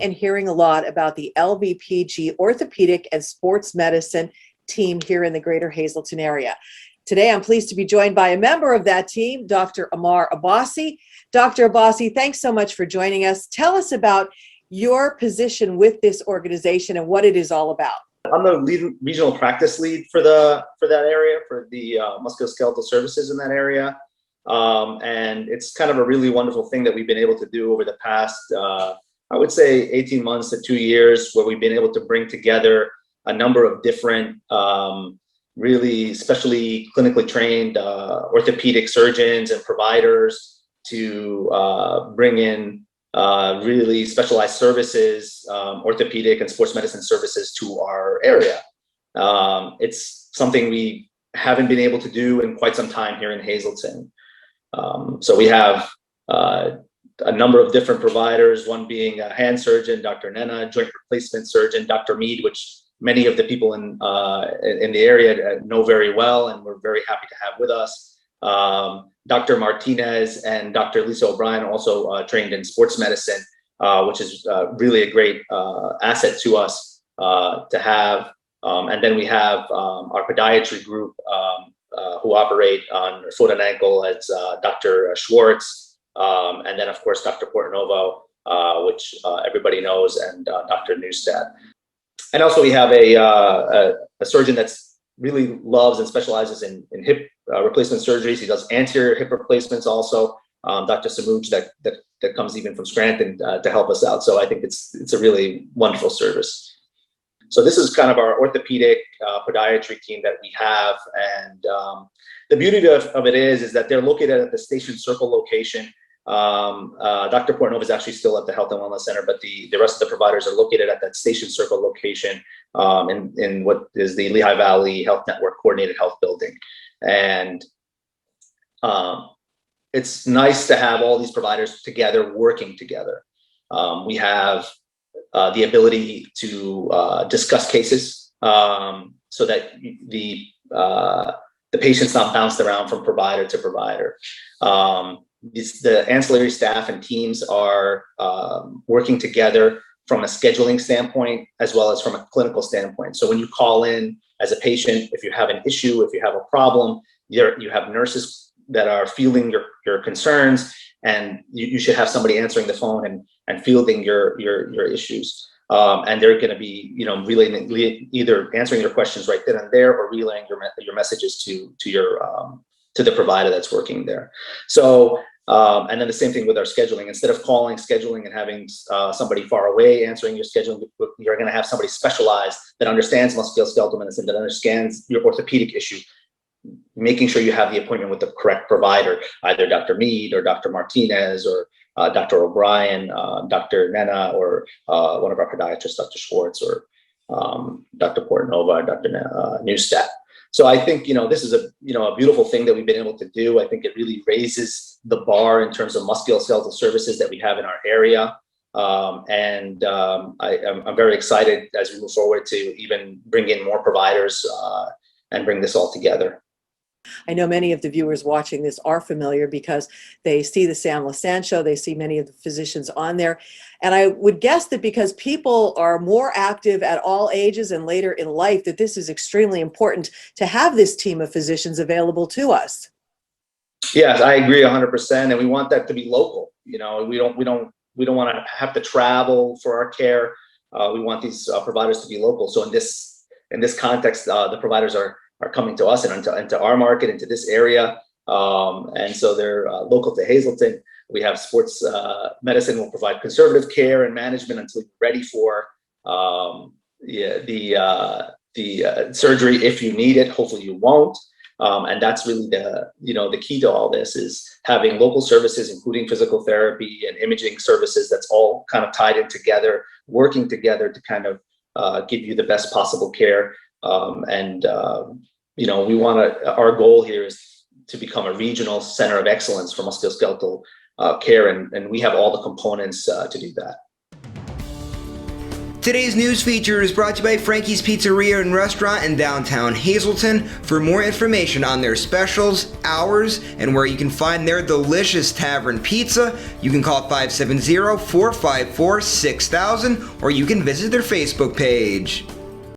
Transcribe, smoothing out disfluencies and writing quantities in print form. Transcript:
and hearing a lot about the LVPG Orthopedic and Sports Medicine team here in the greater Hazleton area. Today, I'm pleased to be joined by a member of that team, Dr. Amar Abbasi. Dr. Abbasi, thanks so much for joining us. Tell us about your position with this organization and what it is all about. I'm the regional practice lead for that area, for the musculoskeletal services in that area. And it's kind of a really wonderful thing that we've been able to do over the past, I would say 18 months to 2 years, where we've been able to bring together a number of different, really specially clinically trained orthopedic surgeons and providers to bring in really specialized services, orthopedic and sports medicine services to our area. It's something we haven't been able to do in quite some time here in Hazleton. So we have a number of different providers, one being a hand surgeon, Dr. Nena, joint replacement surgeon, Dr. Mead, which many of the people in the area know very well, and we're very happy to have with us. Dr. Martinez and Dr. Lisa O'Brien also trained in sports medicine, which is really a great asset to us to have. And then we have our podiatry group who operate on foot and ankle as Dr. Schwartz, and then of course Dr. Portnovo, which everybody knows, and Dr. Neustadt. And also we have a surgeon that's really loves and specializes in hip replacement surgeries. He does anterior hip replacements also. Dr. Samuj that comes even from Scranton to help us out. So I think it's a really wonderful service. So this is kind of our orthopedic podiatry team that we have. And the beauty of it is that they're located at the Station Circle location. Dr. Portnova is actually still at the Health and Wellness Center, but the rest of the providers are located at that Station Circle location in what is the Lehigh Valley Health Network Coordinated Health Building. And it's nice to have all these providers together, working together. We have the ability to discuss cases so that the patient's not bounced around from provider to provider. The ancillary staff and teams are working together from a scheduling standpoint as well as from a clinical standpoint. So when you call in as a patient, if you have an issue, if you have a problem, you have nurses that are fielding your concerns, and you should have somebody answering the phone and fielding your issues. And they're going to be, relaying, either answering your questions right then and there, or relaying your messages to the provider that's working there. So, and then the same thing with our scheduling. Instead of scheduling and having somebody far away answering your scheduling, you're going to have somebody specialized that understands musculoskeletal medicine, that understands your orthopedic issue, making sure you have the appointment with the correct provider, either Dr. Mead or Dr. Martinez or Dr. O'Brien, Dr. Nena, or one of our podiatrists, Dr. Schwartz, or Dr. Portnova, Dr. Neustadt. So I think, this is a beautiful thing that we've been able to do. I think it really raises the bar in terms of musculoskeletal services that we have in our area. I'm very excited as we move forward to even bring in more providers and bring this all together. I know many of the viewers watching this are familiar because they see the Sam Lasan show, they see many of the physicians on there. And I would guess that because people are more active at all ages and later in life, that this is extremely important to have this team of physicians available to us. Yes, I agree 100%. And we want that to be local. We don't want to have to travel for our care. We want these providers to be local. So in this context, the providers are coming to us and into our market, into this area. And so they're local to Hazleton. We have sports medicine will provide conservative care and management until you're ready for the surgery if you need it. Hopefully you won't. And that's really the key to all this, is having local services, including physical therapy and imaging services, that's all kind of tied in together, working together to kind of give you the best possible care. We want to, our goal here is to become a regional center of excellence for musculoskeletal care, and we have all the components to do that. Today's news feature is brought to you by Frankie's Pizzeria and Restaurant in downtown Hazleton. For more information on their specials, hours, and where you can find their delicious tavern pizza, you can call 570-454-6000 or you can visit their Facebook page.